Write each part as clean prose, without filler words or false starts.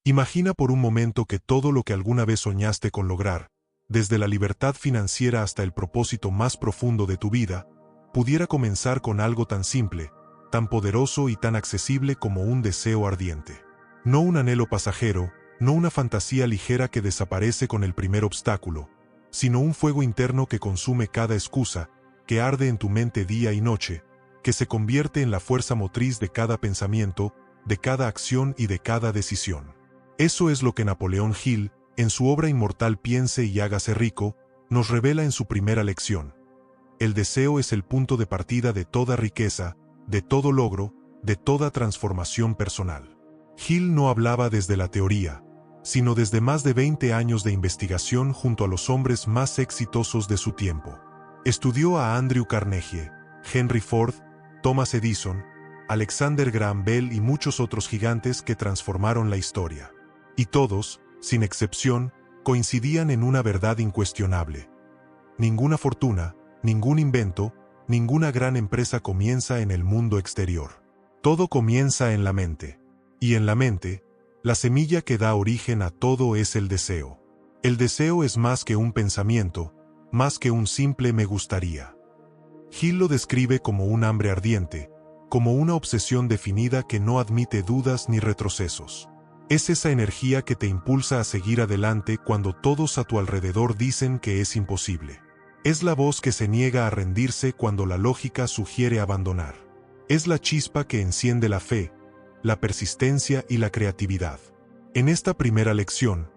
Imagina por un momento que todo lo que alguna vez soñaste con lograr, desde la libertad financiera hasta el propósito más profundo de tu vida, pudiera comenzar con algo tan simple, tan poderoso y tan accesible como un deseo ardiente. No un anhelo pasajero, no una fantasía ligera que desaparece con el primer obstáculo, sino un fuego interno que consume cada excusa, que arde en tu mente día y noche, que se convierte en la fuerza motriz de cada pensamiento, de cada acción y de cada decisión. Eso es lo que Napoleón Hill, en su obra inmortal Piense y hágase rico, nos revela en su primera lección. El deseo es el punto de partida de toda riqueza, de todo logro, de toda transformación personal. Hill no hablaba desde la teoría, sino desde más de 20 años de investigación junto a los hombres más exitosos de su tiempo. Estudió a Andrew Carnegie, Henry Ford, Thomas Edison, Alexander Graham Bell y muchos otros gigantes que transformaron la historia. Y todos, sin excepción, coincidían en una verdad incuestionable. Ninguna fortuna, ningún invento, ninguna gran empresa comienza en el mundo exterior. Todo comienza en la mente. Y en la mente, la semilla que da origen a todo es el deseo. El deseo es más que un pensamiento, más que un simple me gustaría. Hill lo describe como un hambre ardiente, como una obsesión definida que no admite dudas ni retrocesos. Es esa energía que te impulsa a seguir adelante cuando todos a tu alrededor dicen que es imposible. Es la voz que se niega a rendirse cuando la lógica sugiere abandonar. Es la chispa que enciende la fe, la persistencia y la creatividad. En esta primera lección,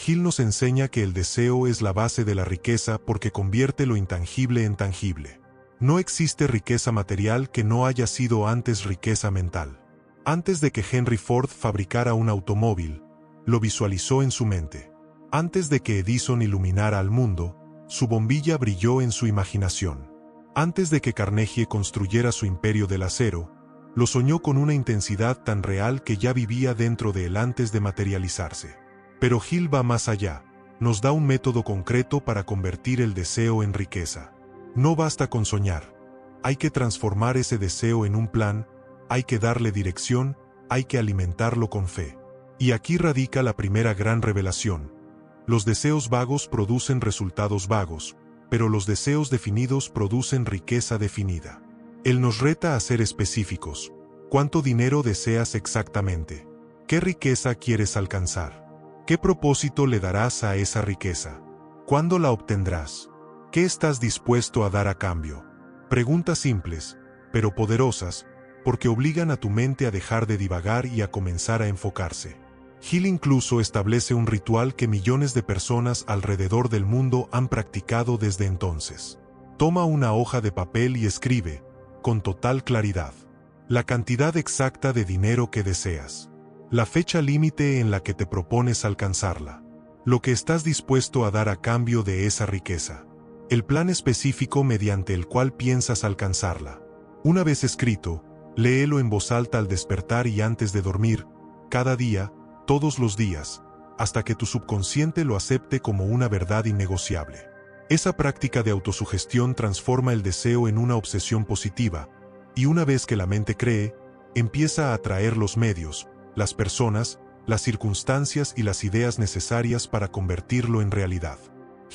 Hill nos enseña que el deseo es la base de la riqueza porque convierte lo intangible en tangible. No existe riqueza material que no haya sido antes riqueza mental. Antes de que Henry Ford fabricara un automóvil, lo visualizó en su mente. Antes de que Edison iluminara al mundo, su bombilla brilló en su imaginación. Antes de que Carnegie construyera su imperio del acero, lo soñó con una intensidad tan real que ya vivía dentro de él antes de materializarse. Pero Hill va más allá, nos da un método concreto para convertir el deseo en riqueza. No basta con soñar, hay que transformar ese deseo en un plan, hay que darle dirección, hay que alimentarlo con fe. Y aquí radica la primera gran revelación. Los deseos vagos producen resultados vagos, pero los deseos definidos producen riqueza definida. Él nos reta a ser específicos. ¿Cuánto dinero deseas exactamente? ¿Qué riqueza quieres alcanzar? ¿Qué propósito le darás a esa riqueza? ¿Cuándo la obtendrás? ¿Qué estás dispuesto a dar a cambio? Preguntas simples, pero poderosas, porque obligan a tu mente a dejar de divagar y a comenzar a enfocarse. Hill incluso establece un ritual que millones de personas alrededor del mundo han practicado desde entonces. Toma una hoja de papel y escribe, con total claridad, la cantidad exacta de dinero que deseas, la fecha límite en la que te propones alcanzarla, lo que estás dispuesto a dar a cambio de esa riqueza, el plan específico mediante el cual piensas alcanzarla. Una vez escrito, léelo en voz alta al despertar y antes de dormir, cada día, todos los días, hasta que tu subconsciente lo acepte como una verdad innegociable. Esa práctica de autosugestión transforma el deseo en una obsesión positiva, y una vez que la mente cree, empieza a atraer los medios, las personas, las circunstancias y las ideas necesarias para convertirlo en realidad.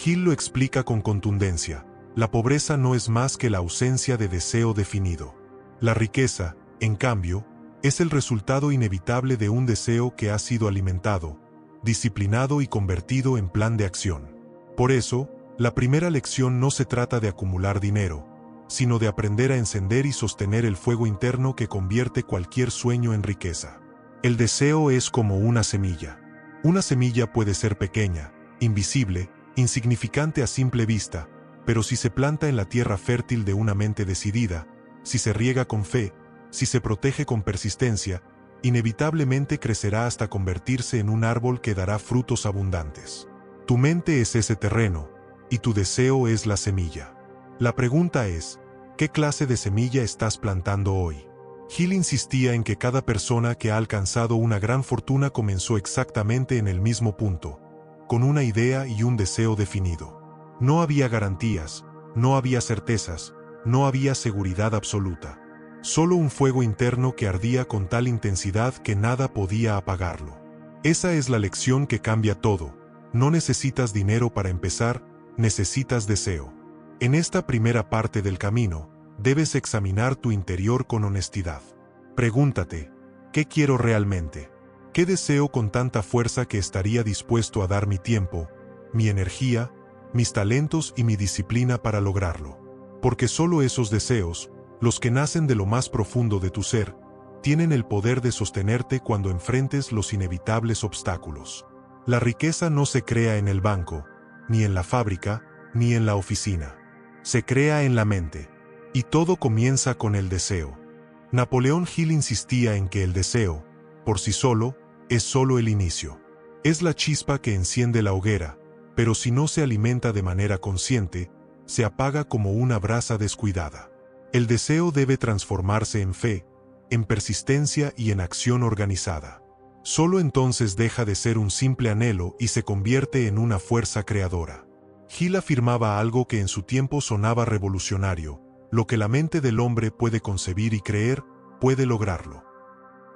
Hill lo explica con contundencia: la pobreza no es más que la ausencia de deseo definido. La riqueza, en cambio, es el resultado inevitable de un deseo que ha sido alimentado, disciplinado y convertido en plan de acción. Por eso, la primera lección no se trata de acumular dinero, sino de aprender a encender y sostener el fuego interno que convierte cualquier sueño en riqueza. El deseo es como una semilla. Una semilla puede ser pequeña, invisible, insignificante a simple vista, pero si se planta en la tierra fértil de una mente decidida, si se riega con fe, si se protege con persistencia, inevitablemente crecerá hasta convertirse en un árbol que dará frutos abundantes. Tu mente es ese terreno, y tu deseo es la semilla. La pregunta es, ¿qué clase de semilla estás plantando hoy? Hill insistía en que cada persona que ha alcanzado una gran fortuna comenzó exactamente en el mismo punto, con una idea y un deseo definido. No había garantías, no había certezas, no había seguridad absoluta. Solo un fuego interno que ardía con tal intensidad que nada podía apagarlo. Esa es la lección que cambia todo. No necesitas dinero para empezar, necesitas deseo. En esta primera parte del camino, debes examinar tu interior con honestidad. Pregúntate, ¿qué quiero realmente? ¿Qué deseo con tanta fuerza que estaría dispuesto a dar mi tiempo, mi energía, mis talentos y mi disciplina para lograrlo? Porque solo esos deseos, los que nacen de lo más profundo de tu ser, tienen el poder de sostenerte cuando enfrentes los inevitables obstáculos. La riqueza no se crea en el banco, ni en la fábrica, ni en la oficina. Se crea en la mente. Y todo comienza con el deseo. Napoleón Hill insistía en que el deseo, por sí solo, es solo el inicio. Es la chispa que enciende la hoguera, pero si no se alimenta de manera consciente, se apaga como una brasa descuidada. El deseo debe transformarse en fe, en persistencia y en acción organizada. Solo entonces deja de ser un simple anhelo y se convierte en una fuerza creadora. Hill afirmaba algo que en su tiempo sonaba revolucionario: lo que la mente del hombre puede concebir y creer, puede lograrlo.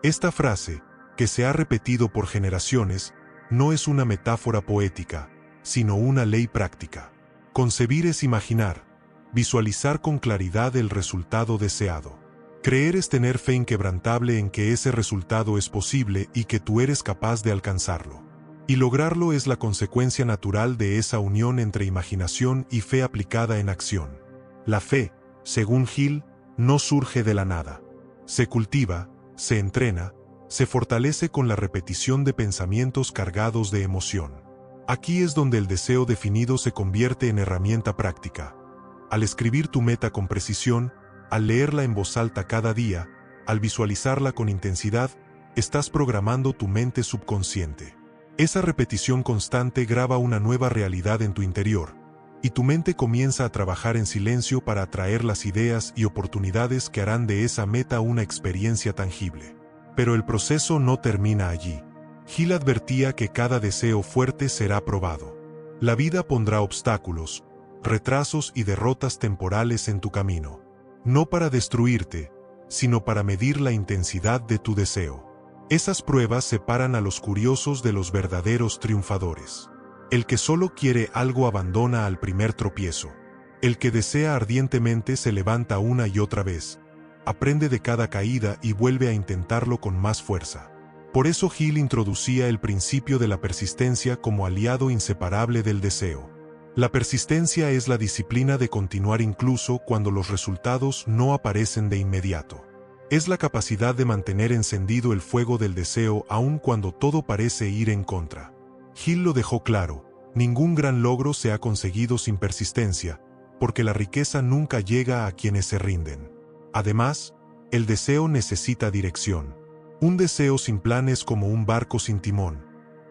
Esta frase, que se ha repetido por generaciones, no es una metáfora poética, sino una ley práctica. Concebir es imaginar, visualizar con claridad el resultado deseado. Creer es tener fe inquebrantable en que ese resultado es posible y que tú eres capaz de alcanzarlo. Y lograrlo es la consecuencia natural de esa unión entre imaginación y fe aplicada en acción. La fe, según Hill, no surge de la nada. Se cultiva, se entrena, se fortalece con la repetición de pensamientos cargados de emoción. Aquí es donde el deseo definido se convierte en herramienta práctica. Al escribir tu meta con precisión, al leerla en voz alta cada día, al visualizarla con intensidad, estás programando tu mente subconsciente. Esa repetición constante graba una nueva realidad en tu interior, y tu mente comienza a trabajar en silencio para atraer las ideas y oportunidades que harán de esa meta una experiencia tangible. Pero el proceso no termina allí. Hill advertía que cada deseo fuerte será probado. La vida pondrá obstáculos, retrasos y derrotas temporales en tu camino. No para destruirte, sino para medir la intensidad de tu deseo. Esas pruebas separan a los curiosos de los verdaderos triunfadores. El que solo quiere algo abandona al primer tropiezo. El que desea ardientemente se levanta una y otra vez, aprende de cada caída y vuelve a intentarlo con más fuerza. Por eso Hill introducía el principio de la persistencia como aliado inseparable del deseo. La persistencia es la disciplina de continuar incluso cuando los resultados no aparecen de inmediato. Es la capacidad de mantener encendido el fuego del deseo aun cuando todo parece ir en contra. Hill lo dejó claro: ningún gran logro se ha conseguido sin persistencia, porque la riqueza nunca llega a quienes se rinden. Además, el deseo necesita dirección. Un deseo sin plan es como un barco sin timón.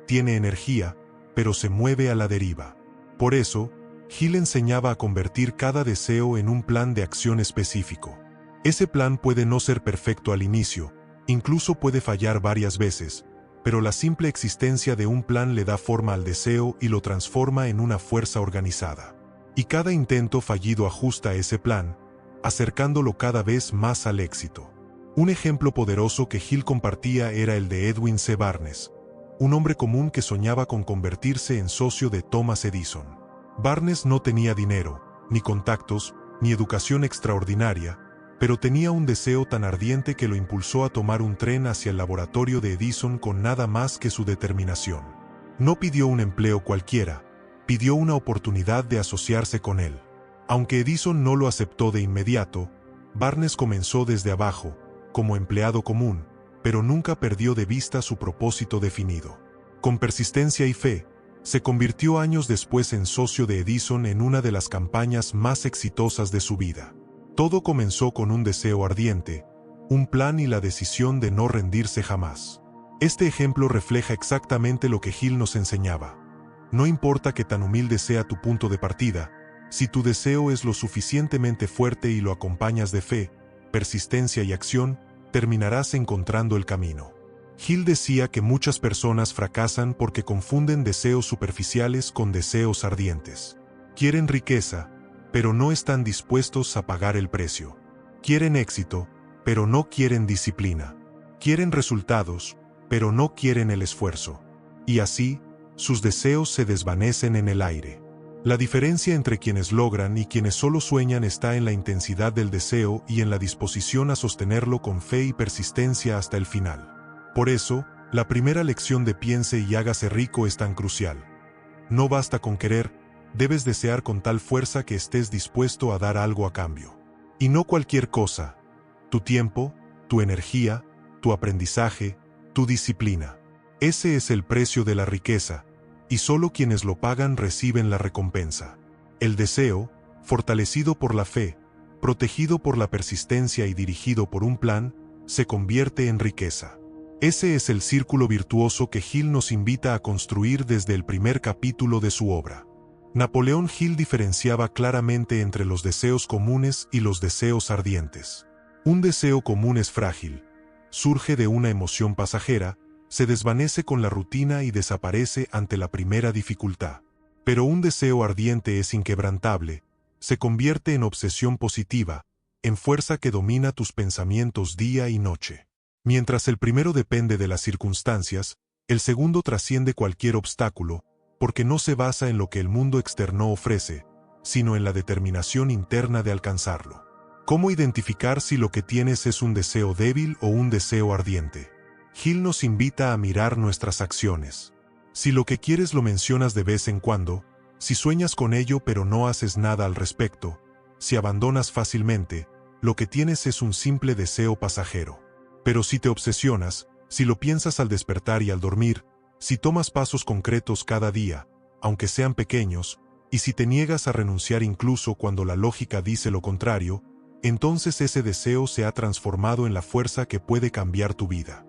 Tiene energía, pero se mueve a la deriva. Por eso, Hill enseñaba a convertir cada deseo en un plan de acción específico. Ese plan puede no ser perfecto al inicio, incluso puede fallar varias veces, pero la simple existencia de un plan le da forma al deseo y lo transforma en una fuerza organizada. Y cada intento fallido ajusta ese plan, acercándolo cada vez más al éxito. Un ejemplo poderoso que Hill compartía era el de Edwin C. Barnes, un hombre común que soñaba con convertirse en socio de Thomas Edison. Barnes no tenía dinero, ni contactos, ni educación extraordinaria, pero tenía un deseo tan ardiente que lo impulsó a tomar un tren hacia el laboratorio de Edison con nada más que su determinación. No pidió un empleo cualquiera, pidió una oportunidad de asociarse con él. Aunque Edison no lo aceptó de inmediato, Barnes comenzó desde abajo, como empleado común, pero nunca perdió de vista su propósito definido. Con persistencia y fe, se convirtió años después en socio de Edison en una de las campañas más exitosas de su vida. Todo comenzó con un deseo ardiente, un plan y la decisión de no rendirse jamás. Este ejemplo refleja exactamente lo que Hill nos enseñaba. No importa que tan humilde sea tu punto de partida, si tu deseo es lo suficientemente fuerte y lo acompañas de fe, persistencia y acción, terminarás encontrando el camino. Hill decía que muchas personas fracasan porque confunden deseos superficiales con deseos ardientes. Quieren riqueza, pero no están dispuestos a pagar el precio. Quieren éxito, pero no quieren disciplina. Quieren resultados, pero no quieren el esfuerzo. y así, sus deseos se desvanecen en el aire. La diferencia entre quienes logran y quienes solo sueñan está en la intensidad del deseo y en la disposición a sostenerlo con fe y persistencia hasta el final. Por eso, la primera lección de Piense y hágase rico es tan crucial. No basta con querer, debes desear con tal fuerza que estés dispuesto a dar algo a cambio. Y no cualquier cosa: tu tiempo, tu energía, tu aprendizaje, tu disciplina. Ese es el precio de la riqueza, y solo quienes lo pagan reciben la recompensa. El deseo, fortalecido por la fe, protegido por la persistencia y dirigido por un plan, se convierte en riqueza. Ese es el círculo virtuoso que Hill nos invita a construir desde el primer capítulo de su obra. Napoleón Hill diferenciaba claramente entre los deseos comunes y los deseos ardientes. Un deseo común es frágil, surge de una emoción pasajera, se desvanece con la rutina y desaparece ante la primera dificultad. Pero un deseo ardiente es inquebrantable, se convierte en obsesión positiva, en fuerza que domina tus pensamientos día y noche. Mientras el primero depende de las circunstancias, el segundo trasciende cualquier obstáculo, porque no se basa en lo que el mundo externo ofrece, sino en la determinación interna de alcanzarlo. ¿Cómo identificar si lo que tienes es un deseo débil o un deseo ardiente? Hill nos invita a mirar nuestras acciones. Si lo que quieres lo mencionas de vez en cuando, si sueñas con ello pero no haces nada al respecto, si abandonas fácilmente, lo que tienes es un simple deseo pasajero. Pero si te obsesionas, si lo piensas al despertar y al dormir, si tomas pasos concretos cada día, aunque sean pequeños, y si te niegas a renunciar incluso cuando la lógica dice lo contrario, entonces ese deseo se ha transformado en la fuerza que puede cambiar tu vida.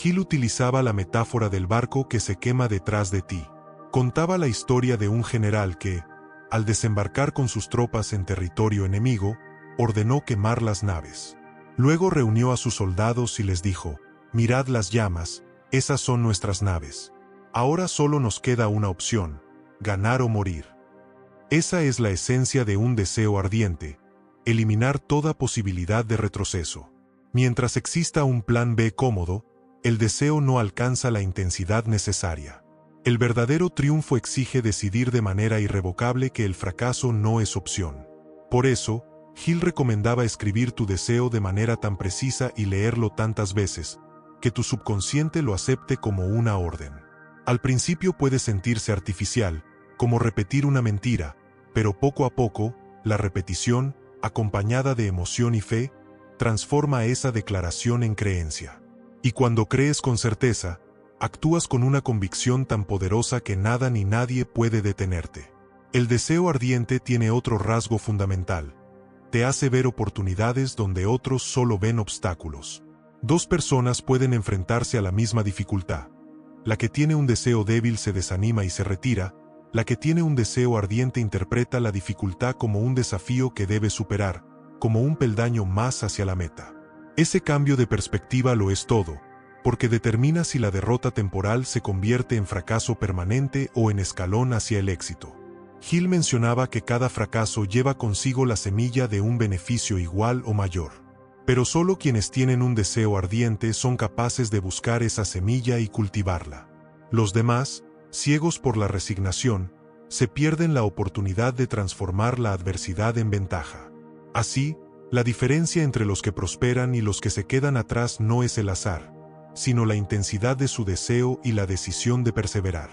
Hill utilizaba la metáfora del barco que se quema detrás de ti. Contaba la historia de un general que, al desembarcar con sus tropas en territorio enemigo, ordenó quemar las naves. Luego reunió a sus soldados y les dijo: «Mirad las llamas, esas son nuestras naves. Ahora solo nos queda una opción: ganar o morir». Esa es la esencia de un deseo ardiente: eliminar toda posibilidad de retroceso. Mientras exista un plan B cómodo, el deseo no alcanza la intensidad necesaria. El verdadero triunfo exige decidir de manera irrevocable que el fracaso no es opción. Por eso, Hill recomendaba escribir tu deseo de manera tan precisa y leerlo tantas veces, que tu subconsciente lo acepte como una orden. Al principio puede sentirse artificial, como repetir una mentira, pero poco a poco, la repetición, acompañada de emoción y fe, transforma esa declaración en creencia. Y cuando crees con certeza, actúas con una convicción tan poderosa que nada ni nadie puede detenerte. El deseo ardiente tiene otro rasgo fundamental: te hace ver oportunidades donde otros solo ven obstáculos. Dos personas pueden enfrentarse a la misma dificultad. La que tiene un deseo débil se desanima y se retira, la que tiene un deseo ardiente interpreta la dificultad como un desafío que debe superar, como un peldaño más hacia la meta. Ese cambio de perspectiva lo es todo, porque determina si la derrota temporal se convierte en fracaso permanente o en escalón hacia el éxito. Hill mencionaba que cada fracaso lleva consigo la semilla de un beneficio igual o mayor. Pero solo quienes tienen un deseo ardiente son capaces de buscar esa semilla y cultivarla. Los demás, ciegos por la resignación, se pierden la oportunidad de transformar la adversidad en ventaja. Así, la diferencia entre los que prosperan y los que se quedan atrás no es el azar, sino la intensidad de su deseo y la decisión de perseverar.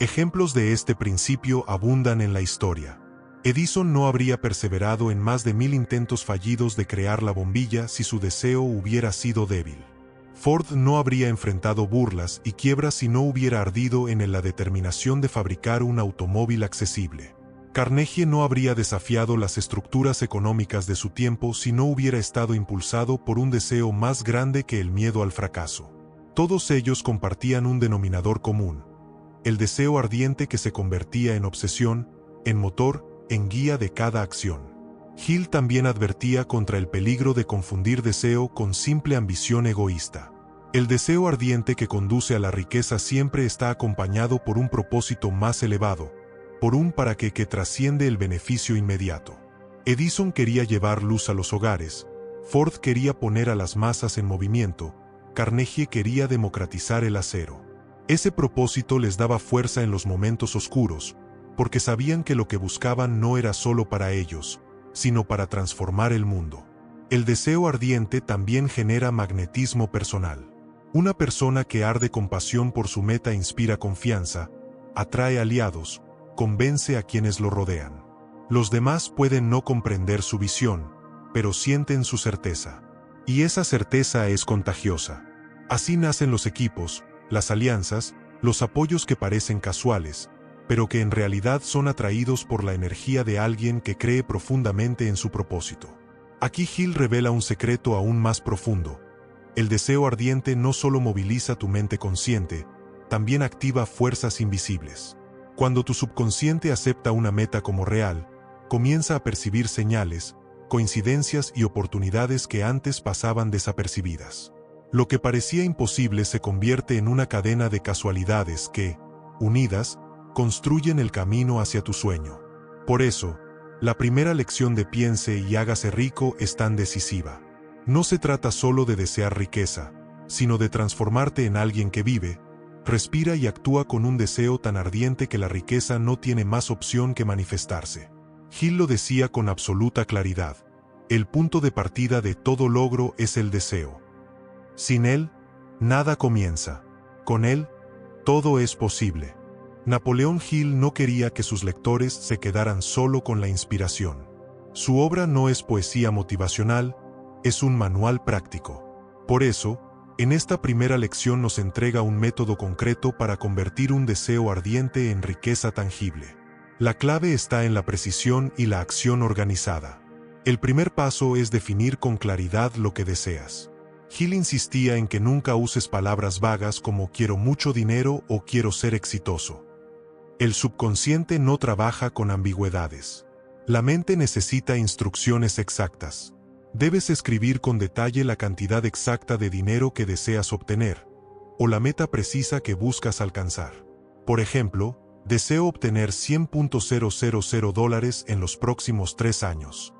Ejemplos de este principio abundan en la historia. Edison no habría perseverado en más de 1000 intentos fallidos de crear la bombilla si su deseo hubiera sido débil. Ford no habría enfrentado burlas y quiebras si no hubiera ardido en la determinación de fabricar un automóvil accesible. Carnegie no habría desafiado las estructuras económicas de su tiempo si no hubiera estado impulsado por un deseo más grande que el miedo al fracaso. Todos ellos compartían un denominador común: el deseo ardiente que se convertía en obsesión, en motor, en guía de cada acción. Hill también advertía contra el peligro de confundir deseo con simple ambición egoísta. El deseo ardiente que conduce a la riqueza siempre está acompañado por un propósito más elevado, por un para qué que trasciende el beneficio inmediato. Edison quería llevar luz a los hogares, Ford quería poner a las masas en movimiento, Carnegie quería democratizar el acero. Ese propósito les daba fuerza en los momentos oscuros, porque sabían que lo que buscaban no era solo para ellos, sino para transformar el mundo. El deseo ardiente también genera magnetismo personal. Una persona que arde con pasión por su meta inspira confianza, atrae aliados, convence a quienes lo rodean. Los demás pueden no comprender su visión, pero sienten su certeza. Y esa certeza es contagiosa. Así nacen los equipos, las alianzas, los apoyos que parecen casuales, pero que en realidad son atraídos por la energía de alguien que cree profundamente en su propósito. Aquí Hill revela un secreto aún más profundo. El deseo ardiente no solo moviliza tu mente consciente, también activa fuerzas invisibles. Cuando tu subconsciente acepta una meta como real, comienza a percibir señales, coincidencias y oportunidades que antes pasaban desapercibidas. Lo que parecía imposible se convierte en una cadena de casualidades que, unidas, construyen el camino hacia tu sueño. Por eso, la primera lección de Piense y hágase rico es tan decisiva. No se trata solo de desear riqueza, sino de transformarte en alguien que vive, respira y actúa con un deseo tan ardiente que la riqueza no tiene más opción que manifestarse. Hill lo decía con absoluta claridad. El punto de partida de todo logro es el deseo. Sin él, nada comienza. Con él, todo es posible. Napoleón Hill no quería que sus lectores se quedaran solo con la inspiración. Su obra no es poesía motivacional, es un manual práctico. Por eso, en esta primera lección nos entrega un método concreto para convertir un deseo ardiente en riqueza tangible. La clave está en la precisión y la acción organizada. El primer paso es definir con claridad lo que deseas. Hill insistía en que nunca uses palabras vagas como quiero mucho dinero o quiero ser exitoso. El subconsciente no trabaja con ambigüedades. La mente necesita instrucciones exactas. Debes escribir con detalle la cantidad exacta de dinero que deseas obtener, o la meta precisa que buscas alcanzar. Por ejemplo, deseo obtener $100,000 en los próximos 3 años.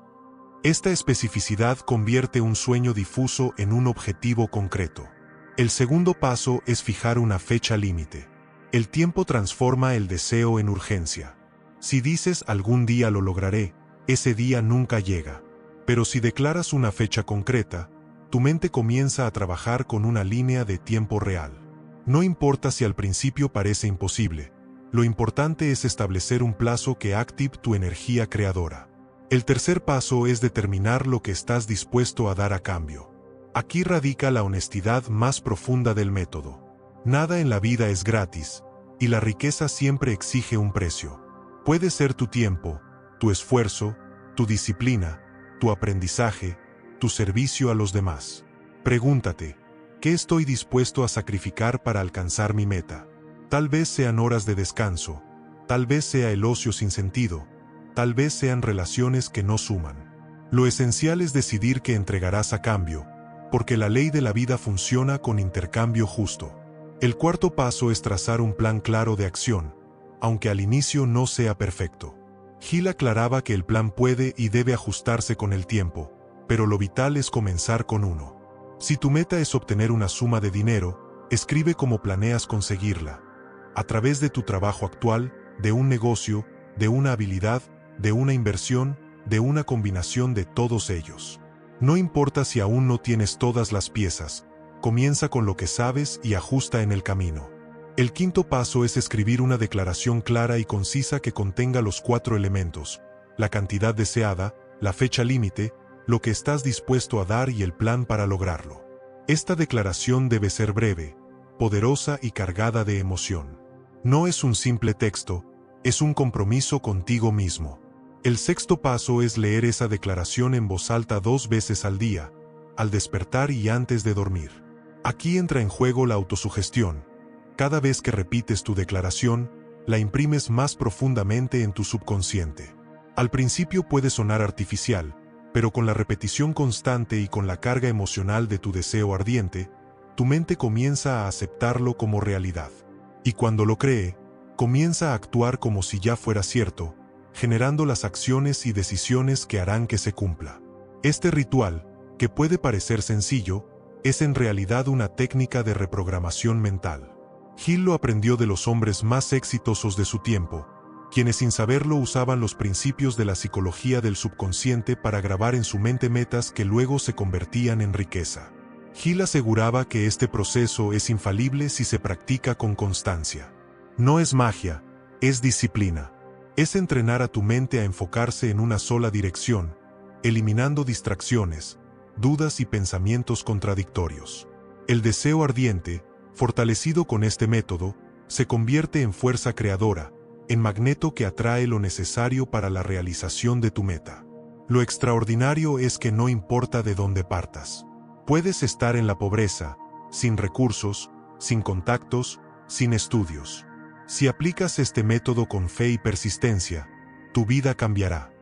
Esta especificidad convierte un sueño difuso en un objetivo concreto. El segundo paso es fijar una fecha límite. El tiempo transforma el deseo en urgencia. Si dices algún día lo lograré, ese día nunca llega. Pero si declaras una fecha concreta, tu mente comienza a trabajar con una línea de tiempo real. No importa si al principio parece imposible, lo importante es establecer un plazo que active tu energía creadora. El tercer paso es determinar lo que estás dispuesto a dar a cambio. Aquí radica la honestidad más profunda del método. Nada en la vida es gratis, y la riqueza siempre exige un precio. Puede ser tu tiempo, tu esfuerzo, tu disciplina, tu aprendizaje, tu servicio a los demás. Pregúntate, ¿qué estoy dispuesto a sacrificar para alcanzar mi meta? Tal vez sean horas de descanso, tal vez sea el ocio sin sentido, tal vez sean relaciones que no suman. Lo esencial es decidir qué entregarás a cambio, porque la ley de la vida funciona con intercambio justo. El cuarto paso es trazar un plan claro de acción, aunque al inicio no sea perfecto. Hill aclaraba que el plan puede y debe ajustarse con el tiempo, pero lo vital es comenzar con uno. Si tu meta es obtener una suma de dinero, escribe cómo planeas conseguirla. A través de tu trabajo actual, de un negocio, de una habilidad, de una inversión, de una combinación de todos ellos. No importa si aún no tienes todas las piezas, comienza con lo que sabes y ajusta en el camino. El quinto paso es escribir una declaración clara y concisa que contenga los 4 elementos: la cantidad deseada, la fecha límite, lo que estás dispuesto a dar y el plan para lograrlo. Esta declaración debe ser breve, poderosa y cargada de emoción. No es un simple texto, es un compromiso contigo mismo. El sexto paso es leer esa declaración en voz alta 2 veces al día, al despertar y antes de dormir. Aquí entra en juego la autosugestión. Cada vez que repites tu declaración, la imprimes más profundamente en tu subconsciente. Al principio puede sonar artificial, pero con la repetición constante y con la carga emocional de tu deseo ardiente, tu mente comienza a aceptarlo como realidad. Y cuando lo cree, comienza a actuar como si ya fuera cierto, generando las acciones y decisiones que harán que se cumpla. Este ritual, que puede parecer sencillo, es en realidad una técnica de reprogramación mental. Hill lo aprendió de los hombres más exitosos de su tiempo, quienes sin saberlo usaban los principios de la psicología del subconsciente para grabar en su mente metas que luego se convertían en riqueza. Hill aseguraba que este proceso es infalible si se practica con constancia. No es magia, es disciplina. Es entrenar a tu mente a enfocarse en una sola dirección, eliminando distracciones, dudas y pensamientos contradictorios. El deseo ardiente, fortalecido con este método, se convierte en fuerza creadora, en magneto que atrae lo necesario para la realización de tu meta. Lo extraordinario es que no importa de dónde partas. Puedes estar en la pobreza, sin recursos, sin contactos, sin estudios. Si aplicas este método con fe y persistencia, tu vida cambiará.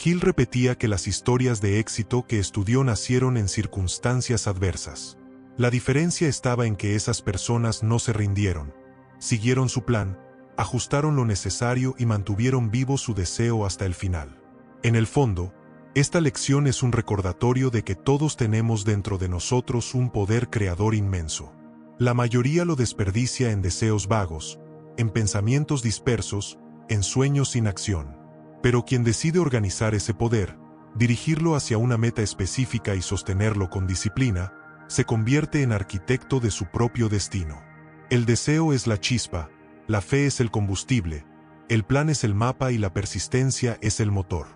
Hill repetía que las historias de éxito que estudió nacieron en circunstancias adversas. La diferencia estaba en que esas personas no se rindieron, siguieron su plan, ajustaron lo necesario y mantuvieron vivo su deseo hasta el final. En el fondo, esta lección es un recordatorio de que todos tenemos dentro de nosotros un poder creador inmenso. La mayoría lo desperdicia en deseos vagos, en pensamientos dispersos, en sueños sin acción. Pero quien decide organizar ese poder, dirigirlo hacia una meta específica y sostenerlo con disciplina, se convierte en arquitecto de su propio destino. El deseo es la chispa, la fe es el combustible, el plan es el mapa y la persistencia es el motor.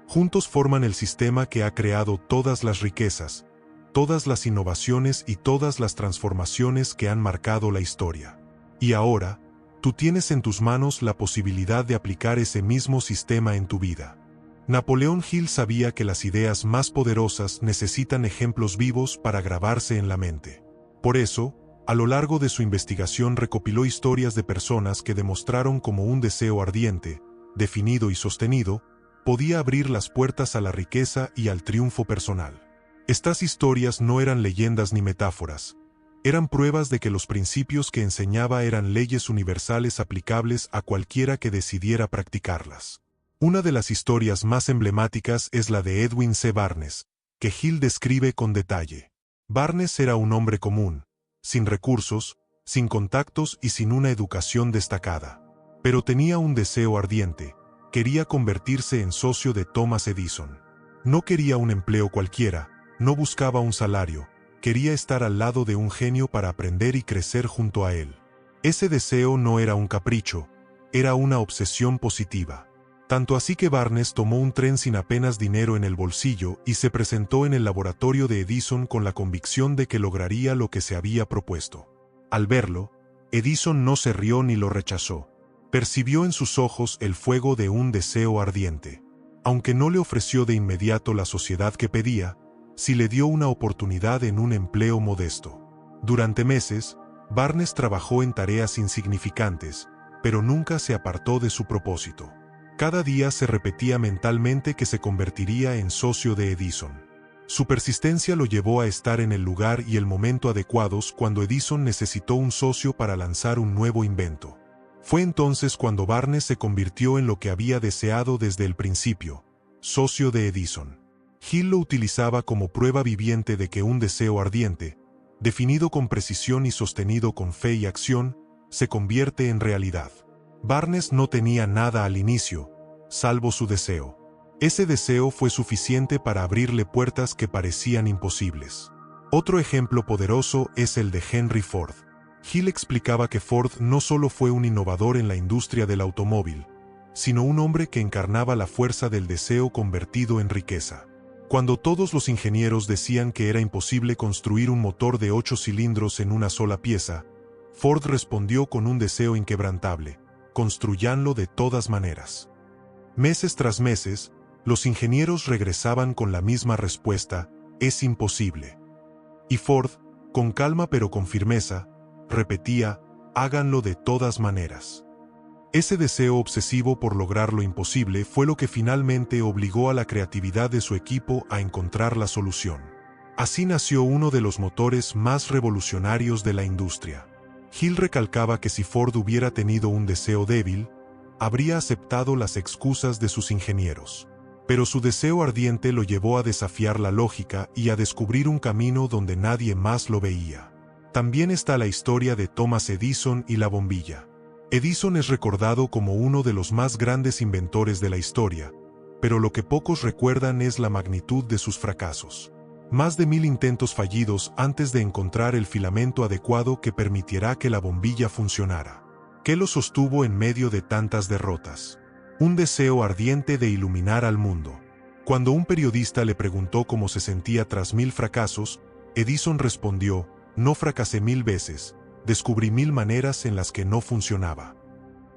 Juntos forman el sistema que ha creado todas las riquezas, todas las innovaciones y todas las transformaciones que han marcado la historia. Y ahora, tú tienes en tus manos la posibilidad de aplicar ese mismo sistema en tu vida. Napoleón Hill sabía que las ideas más poderosas necesitan ejemplos vivos para grabarse en la mente. Por eso, a lo largo de su investigación recopiló historias de personas que demostraron cómo un deseo ardiente, definido y sostenido, podía abrir las puertas a la riqueza y al triunfo personal. Estas historias no eran leyendas ni metáforas, eran pruebas de que los principios que enseñaba eran leyes universales aplicables a cualquiera que decidiera practicarlas. Una de las historias más emblemáticas es la de Edwin C. Barnes, que Hill describe con detalle. Barnes era un hombre común, sin recursos, sin contactos y sin una educación destacada. Pero tenía un deseo ardiente, quería convertirse en socio de Thomas Edison. No quería un empleo cualquiera, no buscaba un salario, quería estar al lado de un genio para aprender y crecer junto a él. Ese deseo no era un capricho, era una obsesión positiva. Tanto así que Barnes tomó un tren sin apenas dinero en el bolsillo y se presentó en el laboratorio de Edison con la convicción de que lograría lo que se había propuesto. Al verlo, Edison no se rió ni lo rechazó. Percibió en sus ojos el fuego de un deseo ardiente. Aunque no le ofreció de inmediato la sociedad que pedía, sí le dio una oportunidad en un empleo modesto. Durante meses, Barnes trabajó en tareas insignificantes, pero nunca se apartó de su propósito. Cada día se repetía mentalmente que se convertiría en socio de Edison. Su persistencia lo llevó a estar en el lugar y el momento adecuados cuando Edison necesitó un socio para lanzar un nuevo invento. Fue entonces cuando Barnes se convirtió en lo que había deseado desde el principio, socio de Edison. Hill lo utilizaba como prueba viviente de que un deseo ardiente, definido con precisión y sostenido con fe y acción, se convierte en realidad. Barnes no tenía nada al inicio, salvo su deseo. Ese deseo fue suficiente para abrirle puertas que parecían imposibles. Otro ejemplo poderoso es el de Henry Ford. Hill explicaba que Ford no solo fue un innovador en la industria del automóvil, sino un hombre que encarnaba la fuerza del deseo convertido en riqueza. Cuando todos los ingenieros decían que era imposible construir un motor de 8 cilindros en una sola pieza, Ford respondió con un deseo inquebrantable: construyanlo de todas maneras. Meses tras meses, los ingenieros regresaban con la misma respuesta: es imposible. Y Ford, con calma pero con firmeza, repetía: háganlo de todas maneras. Ese deseo obsesivo por lograr lo imposible fue lo que finalmente obligó a la creatividad de su equipo a encontrar la solución. Así nació uno de los motores más revolucionarios de la industria. Hill recalcaba que si Ford hubiera tenido un deseo débil, habría aceptado las excusas de sus ingenieros. Pero su deseo ardiente lo llevó a desafiar la lógica y a descubrir un camino donde nadie más lo veía. También está la historia de Thomas Edison y la bombilla. Edison es recordado como uno de los más grandes inventores de la historia, pero lo que pocos recuerdan es la magnitud de sus fracasos. Más de 1000 intentos fallidos antes de encontrar el filamento adecuado que permitirá que la bombilla funcionara. ¿Qué lo sostuvo en medio de tantas derrotas? Un deseo ardiente de iluminar al mundo. Cuando un periodista le preguntó cómo se sentía tras 1000 fracasos, Edison respondió: no fracasé 1000 veces, descubrí 1000 maneras en las que no funcionaba.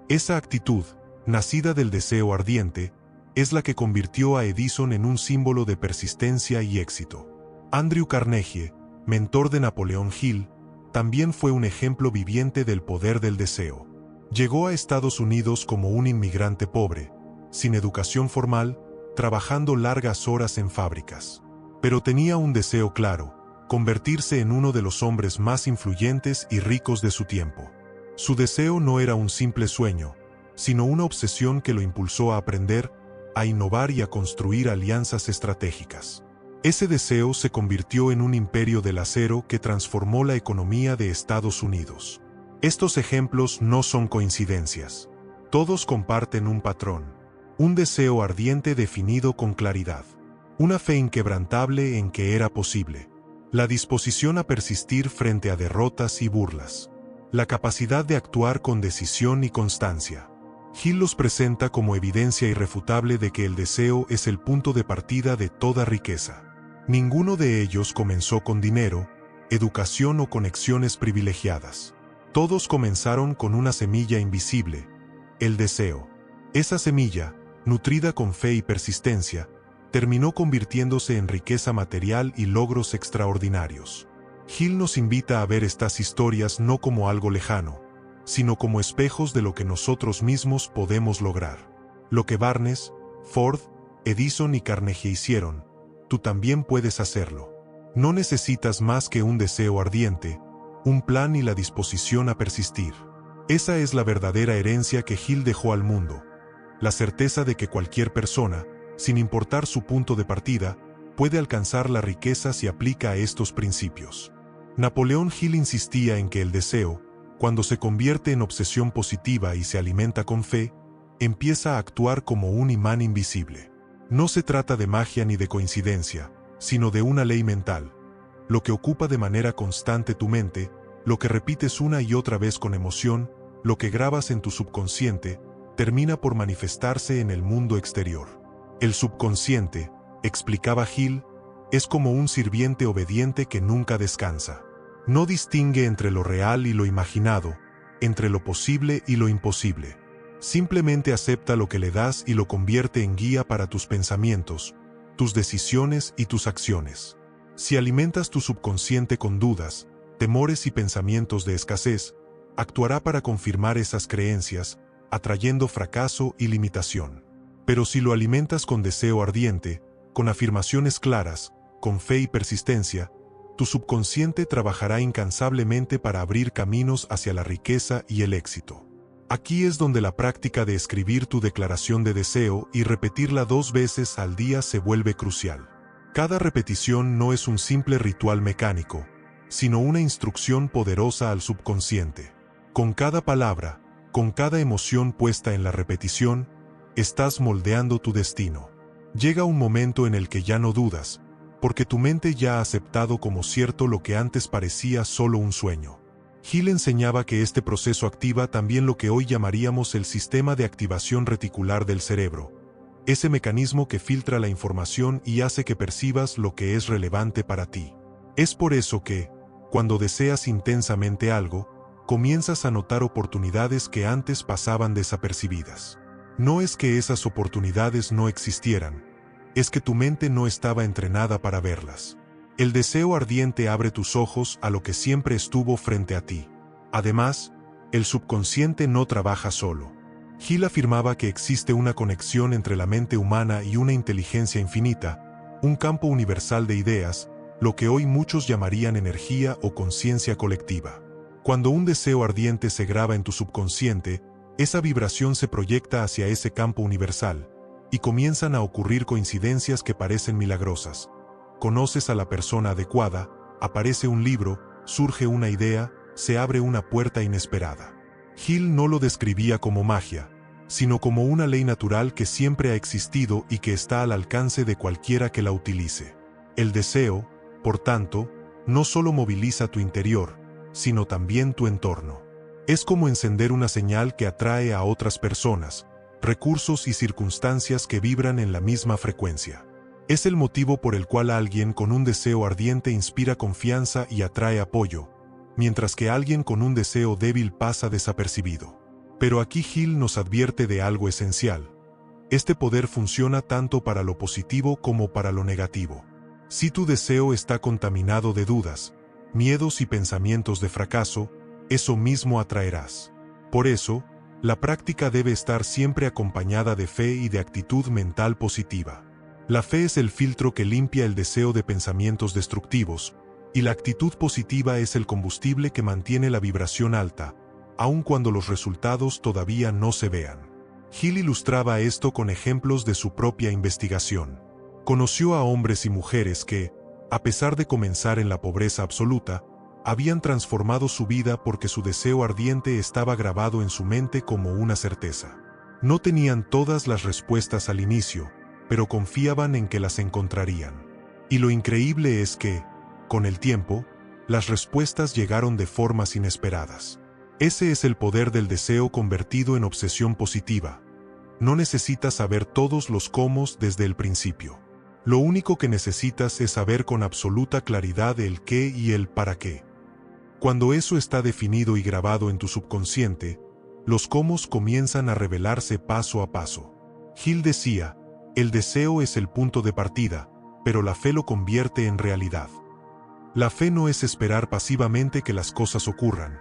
Esa actitud, nacida del deseo ardiente, es la que convirtió a Edison en un símbolo de persistencia y éxito. Andrew Carnegie, mentor de Napoleón Hill, también fue un ejemplo viviente del poder del deseo. Llegó a Estados Unidos como un inmigrante pobre, sin educación formal, trabajando largas horas en fábricas. Pero tenía un deseo claro: convertirse en uno de los hombres más influyentes y ricos de su tiempo. Su deseo no era un simple sueño, sino una obsesión que lo impulsó a aprender, a innovar y a construir alianzas estratégicas. Ese deseo se convirtió en un imperio del acero que transformó la economía de Estados Unidos. Estos ejemplos no son coincidencias. Todos comparten un patrón: un deseo ardiente definido con claridad, una fe inquebrantable en que era posible, la disposición a persistir frente a derrotas y burlas, la capacidad de actuar con decisión y constancia. Hill los presenta como evidencia irrefutable de que el deseo es el punto de partida de toda riqueza. Ninguno de ellos comenzó con dinero, educación o conexiones privilegiadas. Todos comenzaron con una semilla invisible: el deseo. Esa semilla, nutrida con fe y persistencia, terminó convirtiéndose en riqueza material y logros extraordinarios. Hill nos invita a ver estas historias no como algo lejano, sino como espejos de lo que nosotros mismos podemos lograr. Lo que Barnes, Ford, Edison y Carnegie hicieron, tú también puedes hacerlo. No necesitas más que un deseo ardiente, un plan y la disposición a persistir. Esa es la verdadera herencia que Hill dejó al mundo: la certeza de que cualquier persona, sin importar su punto de partida, puede alcanzar la riqueza si aplica a estos principios. Napoleón Hill insistía en que el deseo, cuando se convierte en obsesión positiva y se alimenta con fe, empieza a actuar como un imán invisible. No se trata de magia ni de coincidencia, sino de una ley mental. Lo que ocupa de manera constante tu mente, lo que repites una y otra vez con emoción, lo que grabas en tu subconsciente, termina por manifestarse en el mundo exterior. El subconsciente, explicaba Hill, es como un sirviente obediente que nunca descansa. No distingue entre lo real y lo imaginado, entre lo posible y lo imposible. Simplemente acepta lo que le das y lo convierte en guía para tus pensamientos, tus decisiones y tus acciones. Si alimentas tu subconsciente con dudas, temores y pensamientos de escasez, actuará para confirmar esas creencias, atrayendo fracaso y limitación. Pero si lo alimentas con deseo ardiente, con afirmaciones claras, con fe y persistencia, tu subconsciente trabajará incansablemente para abrir caminos hacia la riqueza y el éxito. Aquí es donde la práctica de escribir tu declaración de deseo y repetirla 2 veces al día se vuelve crucial. Cada repetición no es un simple ritual mecánico, sino una instrucción poderosa al subconsciente. Con cada palabra, con cada emoción puesta en la repetición, estás moldeando tu destino. Llega un momento en el que ya no dudas, porque tu mente ya ha aceptado como cierto lo que antes parecía solo un sueño. Hill enseñaba que este proceso activa también lo que hoy llamaríamos el sistema de activación reticular del cerebro, ese mecanismo que filtra la información y hace que percibas lo que es relevante para ti. Es por eso que, cuando deseas intensamente algo, comienzas a notar oportunidades que antes pasaban desapercibidas. No es que esas oportunidades no existieran, es que tu mente no estaba entrenada para verlas. El deseo ardiente abre tus ojos a lo que siempre estuvo frente a ti. Además, el subconsciente no trabaja solo. Hill afirmaba que existe una conexión entre la mente humana y una inteligencia infinita, un campo universal de ideas, lo que hoy muchos llamarían energía o conciencia colectiva. Cuando un deseo ardiente se graba en tu subconsciente, esa vibración se proyecta hacia ese campo universal, y comienzan a ocurrir coincidencias que parecen milagrosas. Conoces a la persona adecuada, aparece un libro, surge una idea, se abre una puerta inesperada. Hill no lo describía como magia, sino como una ley natural que siempre ha existido y que está al alcance de cualquiera que la utilice. El deseo, por tanto, no solo moviliza tu interior, sino también tu entorno. Es como encender una señal que atrae a otras personas, recursos y circunstancias que vibran en la misma frecuencia. Es el motivo por el cual alguien con un deseo ardiente inspira confianza y atrae apoyo, mientras que alguien con un deseo débil pasa desapercibido. Pero aquí Hill nos advierte de algo esencial. Este poder funciona tanto para lo positivo como para lo negativo. Si tu deseo está contaminado de dudas, miedos y pensamientos de fracaso, eso mismo atraerás. Por eso, la práctica debe estar siempre acompañada de fe y de actitud mental positiva. La fe es el filtro que limpia el deseo de pensamientos destructivos, y la actitud positiva es el combustible que mantiene la vibración alta, aun cuando los resultados todavía no se vean. Hill ilustraba esto con ejemplos de su propia investigación. Conoció a hombres y mujeres que, a pesar de comenzar en la pobreza absoluta, habían transformado su vida porque su deseo ardiente estaba grabado en su mente como una certeza. No tenían todas las respuestas al inicio, pero confiaban en que las encontrarían. Y lo increíble es que, con el tiempo, las respuestas llegaron de formas inesperadas. Ese es el poder del deseo convertido en obsesión positiva. No necesitas saber todos los cómo desde el principio. Lo único que necesitas es saber con absoluta claridad el qué y el para qué. Cuando eso está definido y grabado en tu subconsciente, los cómo comienzan a revelarse paso a paso. Hill decía, el deseo es el punto de partida, pero la fe lo convierte en realidad. La fe no es esperar pasivamente que las cosas ocurran,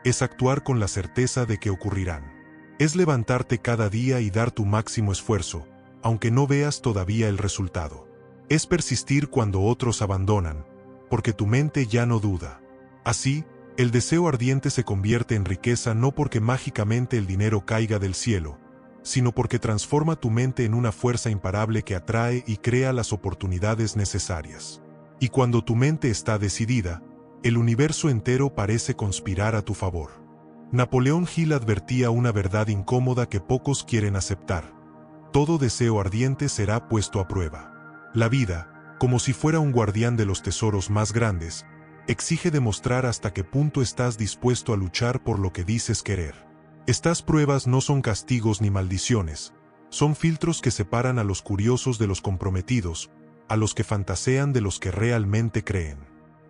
es actuar con la certeza de que ocurrirán. Es levantarte cada día y dar tu máximo esfuerzo, aunque no veas todavía el resultado. Es persistir cuando otros abandonan, porque tu mente ya no duda. Así, el deseo ardiente se convierte en riqueza no porque mágicamente el dinero caiga del cielo, sino porque transforma tu mente en una fuerza imparable que atrae y crea las oportunidades necesarias. Y cuando tu mente está decidida, el universo entero parece conspirar a tu favor. Napoleón Hill advertía una verdad incómoda que pocos quieren aceptar. Todo deseo ardiente será puesto a prueba. La vida, como si fuera un guardián de los tesoros más grandes, exige demostrar hasta qué punto estás dispuesto a luchar por lo que dices querer. Estas pruebas no son castigos ni maldiciones, son filtros que separan a los curiosos de los comprometidos, a los que fantasean de los que realmente creen.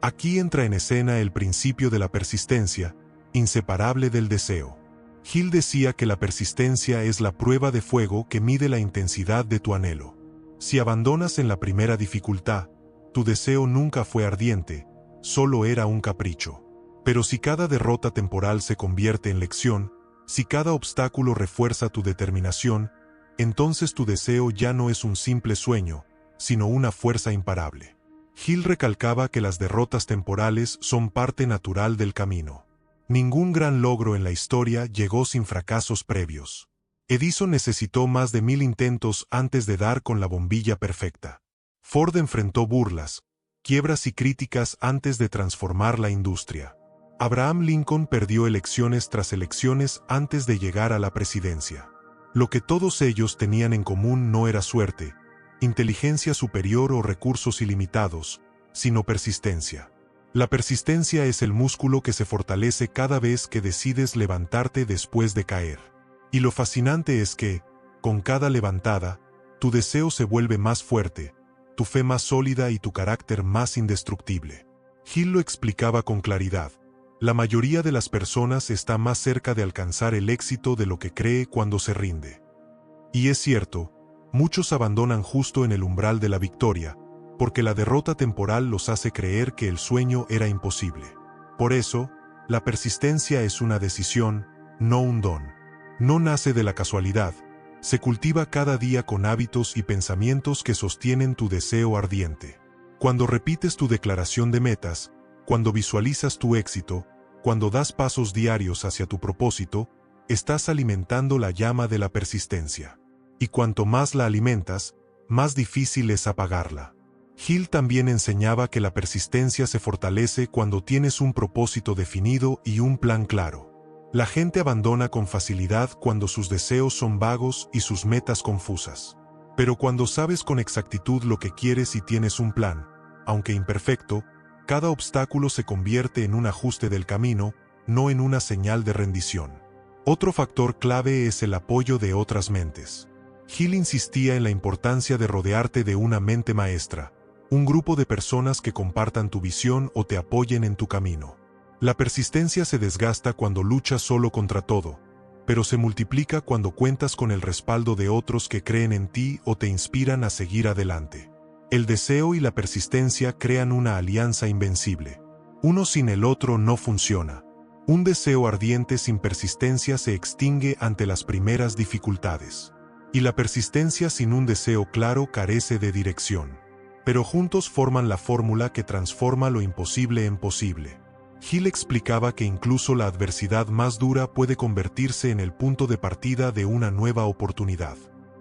Aquí entra en escena el principio de la persistencia, inseparable del deseo. Hill decía que la persistencia es la prueba de fuego que mide la intensidad de tu anhelo. Si abandonas en la primera dificultad, tu deseo nunca fue ardiente, solo era un capricho. Pero si cada derrota temporal se convierte en lección, si cada obstáculo refuerza tu determinación, entonces tu deseo ya no es un simple sueño, sino una fuerza imparable. Hill recalcaba que las derrotas temporales son parte natural del camino. Ningún gran logro en la historia llegó sin fracasos previos. Edison necesitó más de 1000 intentos antes de dar con la bombilla perfecta. Ford enfrentó burlas, quiebras y críticas antes de transformar la industria. Abraham Lincoln perdió elecciones tras elecciones antes de llegar a la presidencia. Lo que todos ellos tenían en común no era suerte, inteligencia superior o recursos ilimitados, sino persistencia. La persistencia es el músculo que se fortalece cada vez que decides levantarte después de caer. Y lo fascinante es que, con cada levantada, tu deseo se vuelve más fuerte, tu fe más sólida y tu carácter más indestructible. Hill lo explicaba con claridad. La mayoría de las personas está más cerca de alcanzar el éxito de lo que cree cuando se rinde. Y es cierto, muchos abandonan justo en el umbral de la victoria, porque la derrota temporal los hace creer que el sueño era imposible. Por eso, la persistencia es una decisión, no un don. No nace de la casualidad, se cultiva cada día con hábitos y pensamientos que sostienen tu deseo ardiente. Cuando repites tu declaración de metas, cuando visualizas tu éxito, cuando das pasos diarios hacia tu propósito, estás alimentando la llama de la persistencia. Y cuanto más la alimentas, más difícil es apagarla. Hill también enseñaba que la persistencia se fortalece cuando tienes un propósito definido y un plan claro. La gente abandona con facilidad cuando sus deseos son vagos y sus metas confusas. Pero cuando sabes con exactitud lo que quieres y tienes un plan, aunque imperfecto, cada obstáculo se convierte en un ajuste del camino, no en una señal de rendición. Otro factor clave es el apoyo de otras mentes. Hill insistía en la importancia de rodearte de una mente maestra, un grupo de personas que compartan tu visión o te apoyen en tu camino. La persistencia se desgasta cuando luchas solo contra todo, pero se multiplica cuando cuentas con el respaldo de otros que creen en ti o te inspiran a seguir adelante. El deseo y la persistencia crean una alianza invencible. Uno sin el otro no funciona. Un deseo ardiente sin persistencia se extingue ante las primeras dificultades. Y la persistencia sin un deseo claro carece de dirección. Pero juntos forman la fórmula que transforma lo imposible en posible. Hill explicaba que incluso la adversidad más dura puede convertirse en el punto de partida de una nueva oportunidad.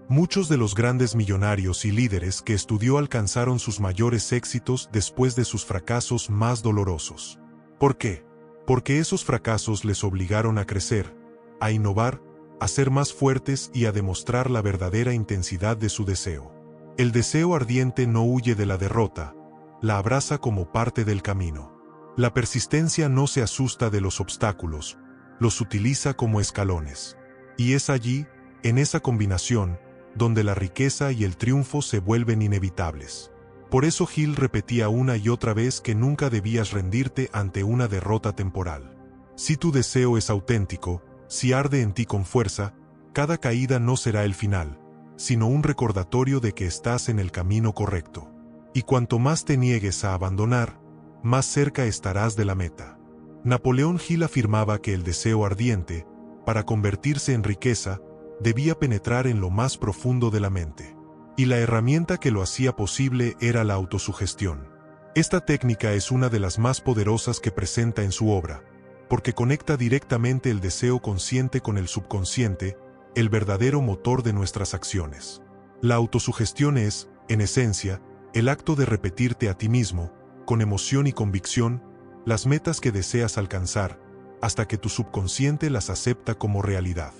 Muchos de los grandes millonarios y líderes que estudió alcanzaron sus mayores éxitos después de sus fracasos más dolorosos. ¿Por qué? Porque esos fracasos les obligaron a crecer, a innovar, a ser más fuertes y a demostrar la verdadera intensidad de su deseo. El deseo ardiente no huye de la derrota, la abraza como parte del camino. La persistencia no se asusta de los obstáculos, los utiliza como escalones. Y es allí, en esa combinación, donde la riqueza y el triunfo se vuelven inevitables. Por eso Hill repetía una y otra vez que nunca debías rendirte ante una derrota temporal. Si tu deseo es auténtico, si arde en ti con fuerza, cada caída no será el final, sino un recordatorio de que estás en el camino correcto. Y cuanto más te niegues a abandonar, más cerca estarás de la meta. Napoleón Hill afirmaba que el deseo ardiente, para convertirse en riqueza, debía penetrar en lo más profundo de la mente. Y la herramienta que lo hacía posible era la autosugestión. Esta técnica es una de las más poderosas que presenta en su obra, porque conecta directamente el deseo consciente con el subconsciente, el verdadero motor de nuestras acciones. La autosugestión es, en esencia, el acto de repetirte a ti mismo, con emoción y convicción, las metas que deseas alcanzar, hasta que tu subconsciente las acepta como realidad.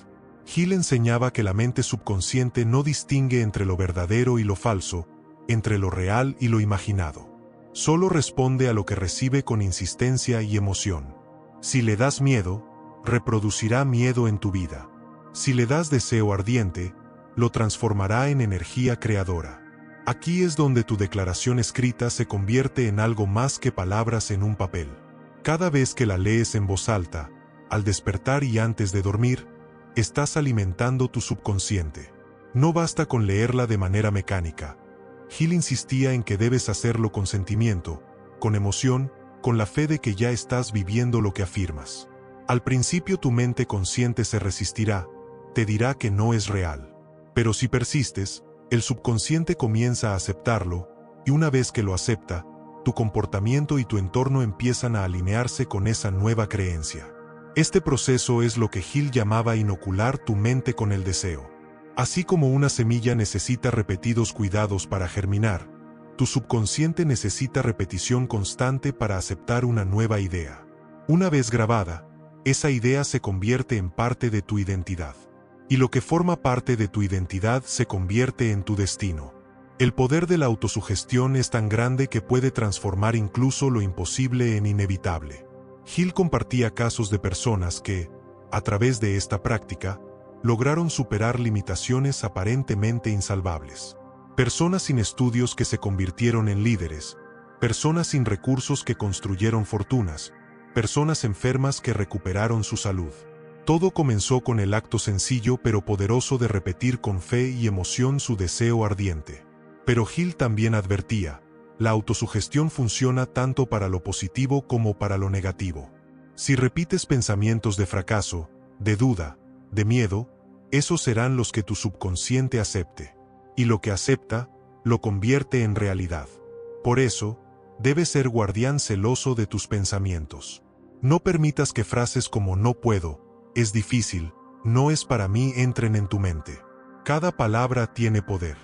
Hill enseñaba que la mente subconsciente no distingue entre lo verdadero y lo falso, entre lo real y lo imaginado. Solo responde a lo que recibe con insistencia y emoción. Si le das miedo, reproducirá miedo en tu vida. Si le das deseo ardiente, lo transformará en energía creadora. Aquí es donde tu declaración escrita se convierte en algo más que palabras en un papel. Cada vez que la lees en voz alta, al despertar y antes de dormir, estás alimentando tu subconsciente. No basta con leerla de manera mecánica. Hill insistía en que debes hacerlo con sentimiento, con emoción, con la fe de que ya estás viviendo lo que afirmas. Al principio tu mente consciente se resistirá, te dirá que no es real. Pero si persistes, el subconsciente comienza a aceptarlo, y una vez que lo acepta, tu comportamiento y tu entorno empiezan a alinearse con esa nueva creencia. Este proceso es lo que Hill llamaba inocular tu mente con el deseo. Así como una semilla necesita repetidos cuidados para germinar, tu subconsciente necesita repetición constante para aceptar una nueva idea. Una vez grabada, esa idea se convierte en parte de tu identidad. Y lo que forma parte de tu identidad se convierte en tu destino. El poder de la autosugestión es tan grande que puede transformar incluso lo imposible en inevitable. Hill compartía casos de personas que, a través de esta práctica, lograron superar limitaciones aparentemente insalvables. Personas sin estudios que se convirtieron en líderes, personas sin recursos que construyeron fortunas, personas enfermas que recuperaron su salud. Todo comenzó con el acto sencillo pero poderoso de repetir con fe y emoción su deseo ardiente. Pero Hill también advertía, la autosugestión funciona tanto para lo positivo como para lo negativo. Si repites pensamientos de fracaso, de duda, de miedo, esos serán los que tu subconsciente acepte. Y lo que acepta, lo convierte en realidad. Por eso, debes ser guardián celoso de tus pensamientos. No permitas que frases como no puedo, es difícil, no es para mí entren en tu mente. Cada palabra tiene poder.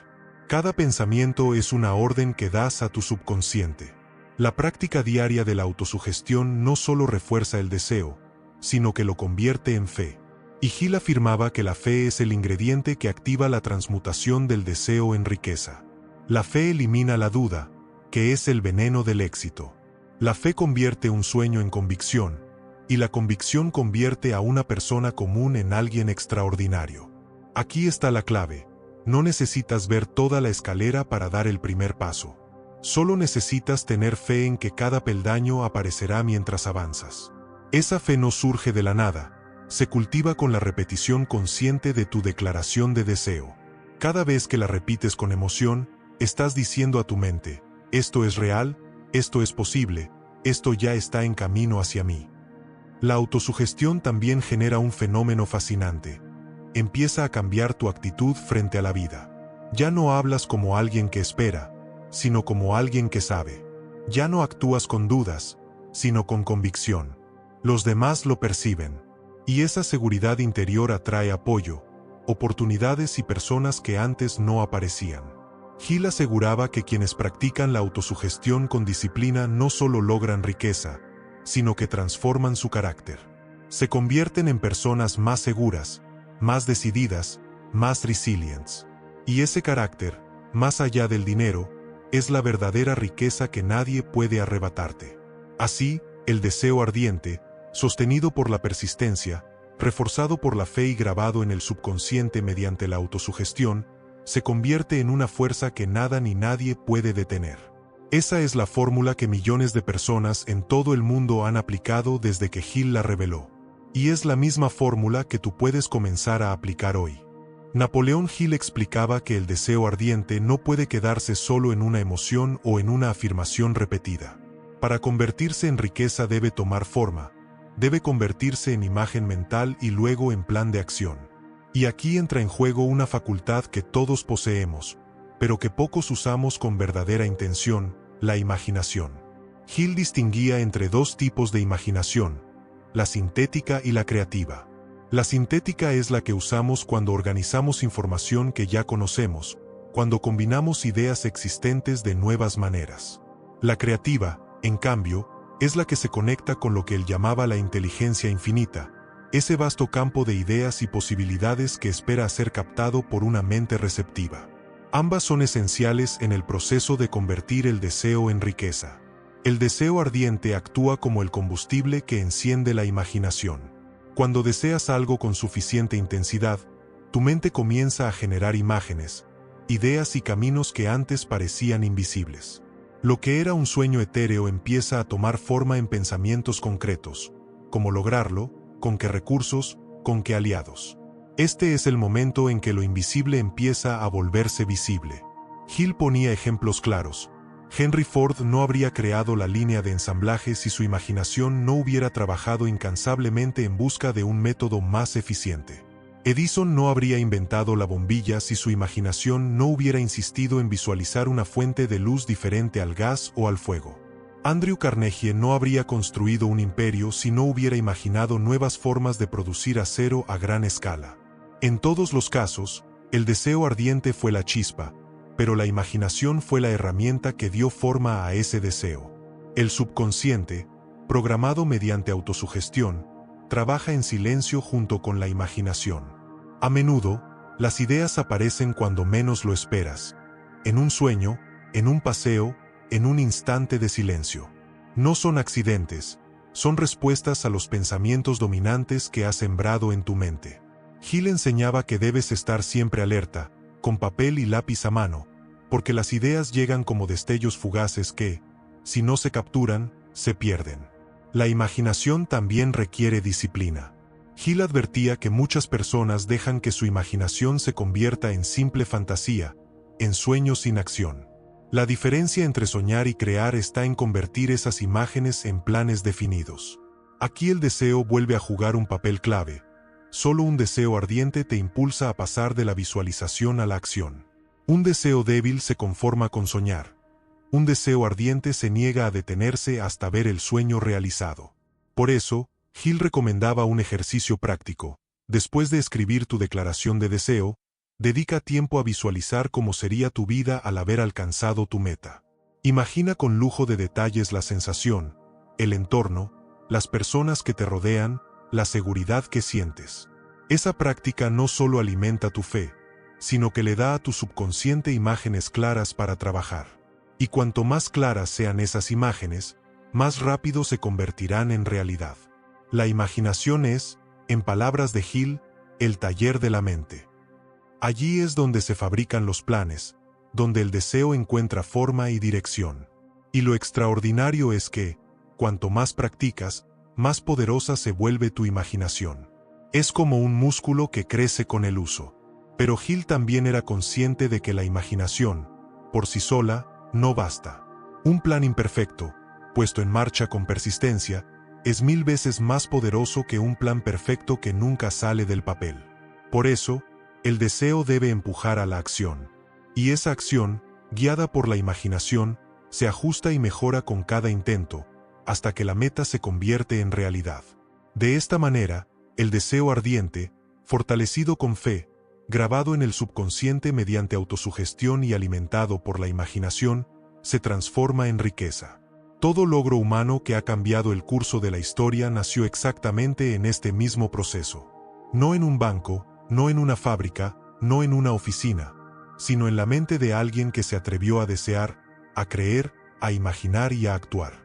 Cada pensamiento es una orden que das a tu subconsciente. La práctica diaria de la autosugestión no solo refuerza el deseo, sino que lo convierte en fe. Y Hill afirmaba que la fe es el ingrediente que activa la transmutación del deseo en riqueza. La fe elimina la duda, que es el veneno del éxito. La fe convierte un sueño en convicción, y la convicción convierte a una persona común en alguien extraordinario. Aquí está la clave. No necesitas ver toda la escalera para dar el primer paso. Solo necesitas tener fe en que cada peldaño aparecerá mientras avanzas. Esa fe no surge de la nada, se cultiva con la repetición consciente de tu declaración de deseo. Cada vez que la repites con emoción, estás diciendo a tu mente, esto es real, esto es posible, esto ya está en camino hacia mí. La autosugestión también genera un fenómeno fascinante. Empieza a cambiar tu actitud frente a la vida. Ya no hablas como alguien que espera, sino como alguien que sabe. Ya no actúas con dudas, sino con convicción. Los demás lo perciben. Y esa seguridad interior atrae apoyo, oportunidades y personas que antes no aparecían. Hill aseguraba que quienes practican la autosugestión con disciplina no solo logran riqueza, sino que transforman su carácter. Se convierten en personas más seguras, más decididas, más resilientes. Y ese carácter, más allá del dinero, es la verdadera riqueza que nadie puede arrebatarte. Así, el deseo ardiente, sostenido por la persistencia, reforzado por la fe y grabado en el subconsciente mediante la autosugestión, se convierte en una fuerza que nada ni nadie puede detener. Esa es la fórmula que millones de personas en todo el mundo han aplicado desde que Hill la reveló. Y es la misma fórmula que tú puedes comenzar a aplicar hoy. Napoleón Hill explicaba que el deseo ardiente no puede quedarse solo en una emoción o en una afirmación repetida. Para convertirse en riqueza debe tomar forma, debe convertirse en imagen mental y luego en plan de acción. Y aquí entra en juego una facultad que todos poseemos, pero que pocos usamos con verdadera intención, la imaginación. Hill distinguía entre dos tipos de imaginación, la sintética y la creativa. La sintética es la que usamos cuando organizamos información que ya conocemos, cuando combinamos ideas existentes de nuevas maneras. La creativa, en cambio, es la que se conecta con lo que él llamaba la inteligencia infinita, ese vasto campo de ideas y posibilidades que espera ser captado por una mente receptiva. Ambas son esenciales en el proceso de convertir el deseo en riqueza. El deseo ardiente actúa como el combustible que enciende la imaginación. Cuando deseas algo con suficiente intensidad, tu mente comienza a generar imágenes, ideas y caminos que antes parecían invisibles. Lo que era un sueño etéreo empieza a tomar forma en pensamientos concretos. ¿Cómo lograrlo? ¿Con qué recursos? ¿Con qué aliados? Este es el momento en que lo invisible empieza a volverse visible. Hill ponía ejemplos claros. Henry Ford no habría creado la línea de ensamblaje si su imaginación no hubiera trabajado incansablemente en busca de un método más eficiente. Edison no habría inventado la bombilla si su imaginación no hubiera insistido en visualizar una fuente de luz diferente al gas o al fuego. Andrew Carnegie no habría construido un imperio si no hubiera imaginado nuevas formas de producir acero a gran escala. En todos los casos, el deseo ardiente fue la chispa, pero la imaginación fue la herramienta que dio forma a ese deseo. El subconsciente, programado mediante autosugestión, trabaja en silencio junto con la imaginación. A menudo, las ideas aparecen cuando menos lo esperas, en un sueño, en un paseo, en un instante de silencio. No son accidentes, son respuestas a los pensamientos dominantes que has sembrado en tu mente. Hill enseñaba que debes estar siempre alerta, con papel y lápiz a mano, porque las ideas llegan como destellos fugaces que, si no se capturan, se pierden. La imaginación también requiere disciplina. Hill advertía que muchas personas dejan que su imaginación se convierta en simple fantasía, en sueños sin acción. La diferencia entre soñar y crear está en convertir esas imágenes en planes definidos. Aquí el deseo vuelve a jugar un papel clave. Solo un deseo ardiente te impulsa a pasar de la visualización a la acción. Un deseo débil se conforma con soñar. Un deseo ardiente se niega a detenerse hasta ver el sueño realizado. Por eso, Hill recomendaba un ejercicio práctico. Después de escribir tu declaración de deseo, Dedica tiempo a visualizar cómo sería tu vida al haber alcanzado tu meta. Imagina con lujo de detalles la sensación, el entorno, las personas que te rodean, la seguridad que sientes. Esa práctica no solo alimenta tu fe, sino que le da a tu subconsciente imágenes claras para trabajar. Y cuanto más claras sean esas imágenes, más rápido se convertirán en realidad. La imaginación es, en palabras de Hill, el taller de la mente. Allí es donde se fabrican los planes, donde el deseo encuentra forma y dirección. Y lo extraordinario es que, cuanto más practicas, más poderosa se vuelve tu imaginación. Es como un músculo que crece con el uso. Pero Hill también era consciente de que la imaginación, por sí sola, no basta. Un plan imperfecto, puesto en marcha con persistencia, es 1000 veces más poderoso que un plan perfecto que nunca sale del papel. Por eso, el deseo debe empujar a la acción. Y esa acción, guiada por la imaginación, se ajusta y mejora con cada intento, hasta que la meta se convierte en realidad. De esta manera, el deseo ardiente, fortalecido con fe, grabado en el subconsciente mediante autosugestión y alimentado por la imaginación, se transforma en riqueza. Todo logro humano que ha cambiado el curso de la historia nació exactamente en este mismo proceso. No en un banco, no en una fábrica, no en una oficina, sino en la mente de alguien que se atrevió a desear, a creer, a imaginar y a actuar.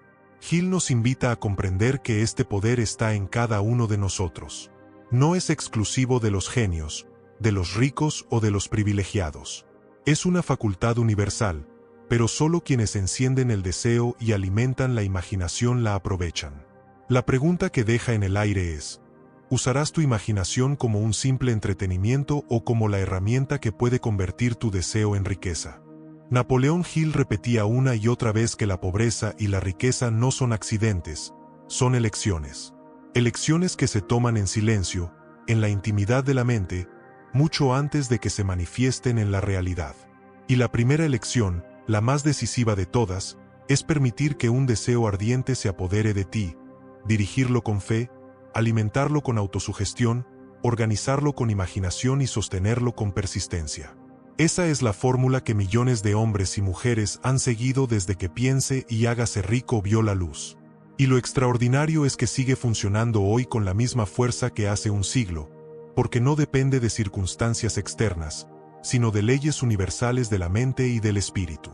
Hill nos invita a comprender que este poder está en cada uno de nosotros. No es exclusivo de los genios, de los ricos o de los privilegiados. Es una facultad universal, pero solo quienes encienden el deseo y alimentan la imaginación la aprovechan. La pregunta que deja en el aire es: ¿usarás tu imaginación como un simple entretenimiento o como la herramienta que puede convertir tu deseo en riqueza? Napoleón Hill repetía una y otra vez que la pobreza y la riqueza no son accidentes, son elecciones. Elecciones que se toman en silencio, en la intimidad de la mente, mucho antes de que se manifiesten en la realidad. Y la primera elección, la más decisiva de todas, es permitir que un deseo ardiente se apodere de ti, dirigirlo con fe, alimentarlo con autosugestión, organizarlo con imaginación y sostenerlo con persistencia. Esa es la fórmula que millones de hombres y mujeres han seguido desde que Piense y hágase rico vio la luz. Y lo extraordinario es que sigue funcionando hoy con la misma fuerza que hace un siglo, porque no depende de circunstancias externas, sino de leyes universales de la mente y del espíritu.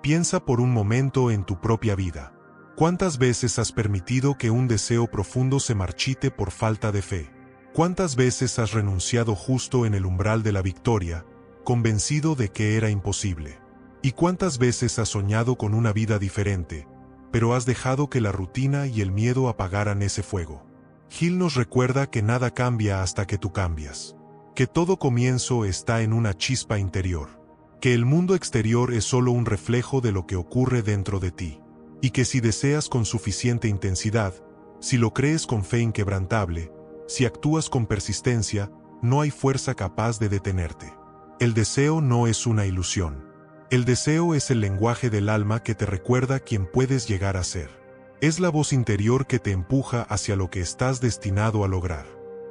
Piensa por un momento en tu propia vida. ¿Cuántas veces has permitido que un deseo profundo se marchite por falta de fe? ¿Cuántas veces has renunciado justo en el umbral de la victoria, convencido de que era imposible? ¿Y cuántas veces has soñado con una vida diferente, pero has dejado que la rutina y el miedo apagaran ese fuego? Hill nos recuerda que nada cambia hasta que tú cambias, que todo comienzo está en una chispa interior, que el mundo exterior es solo un reflejo de lo que ocurre dentro de ti. Y que si deseas con suficiente intensidad, si lo crees con fe inquebrantable, si actúas con persistencia, no hay fuerza capaz de detenerte. El deseo no es una ilusión. El deseo es el lenguaje del alma que te recuerda quién puedes llegar a ser. Es la voz interior que te empuja hacia lo que estás destinado a lograr.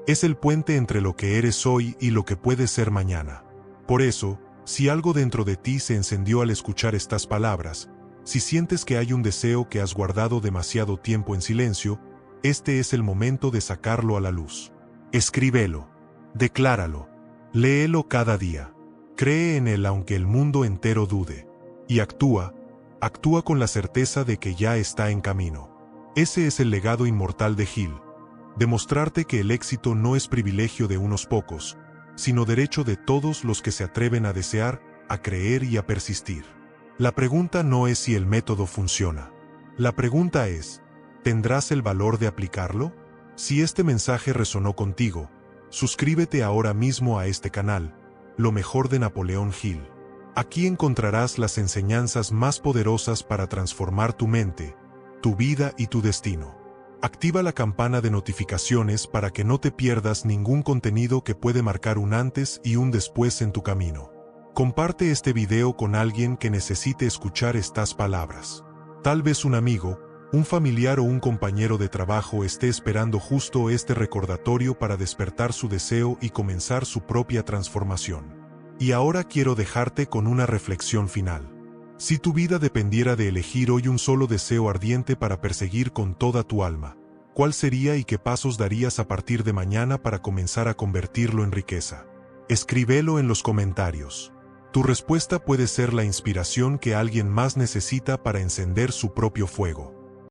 Es el puente entre lo que eres hoy y lo que puedes ser mañana. Por eso, si algo dentro de ti se encendió al escuchar estas palabras, si sientes que hay un deseo que has guardado demasiado tiempo en silencio, este es el momento de sacarlo a la luz. Escríbelo, decláralo, léelo cada día, cree en él aunque el mundo entero dude, y actúa con la certeza de que ya está en camino. Ese es el legado inmortal de Hill, demostrarte que el éxito no es privilegio de unos pocos, sino derecho de todos los que se atreven a desear, a creer y a persistir. La pregunta no es si el método funciona. La pregunta es, ¿tendrás el valor de aplicarlo? Si este mensaje resonó contigo, suscríbete ahora mismo a este canal, Lo mejor de Napoleón Hill. Aquí encontrarás las enseñanzas más poderosas para transformar tu mente, tu vida y tu destino. Activa la campana de notificaciones para que no te pierdas ningún contenido que puede marcar un antes y un después en tu camino. Comparte este video con alguien que necesite escuchar estas palabras. Tal vez un amigo, un familiar o un compañero de trabajo esté esperando justo este recordatorio para despertar su deseo y comenzar su propia transformación. Y ahora quiero dejarte con una reflexión final. Si tu vida dependiera de elegir hoy un solo deseo ardiente para perseguir con toda tu alma, ¿cuál sería y qué pasos darías a partir de mañana para comenzar a convertirlo en riqueza? Escríbelo en los comentarios. Tu respuesta puede ser la inspiración que alguien más necesita para encender su propio fuego.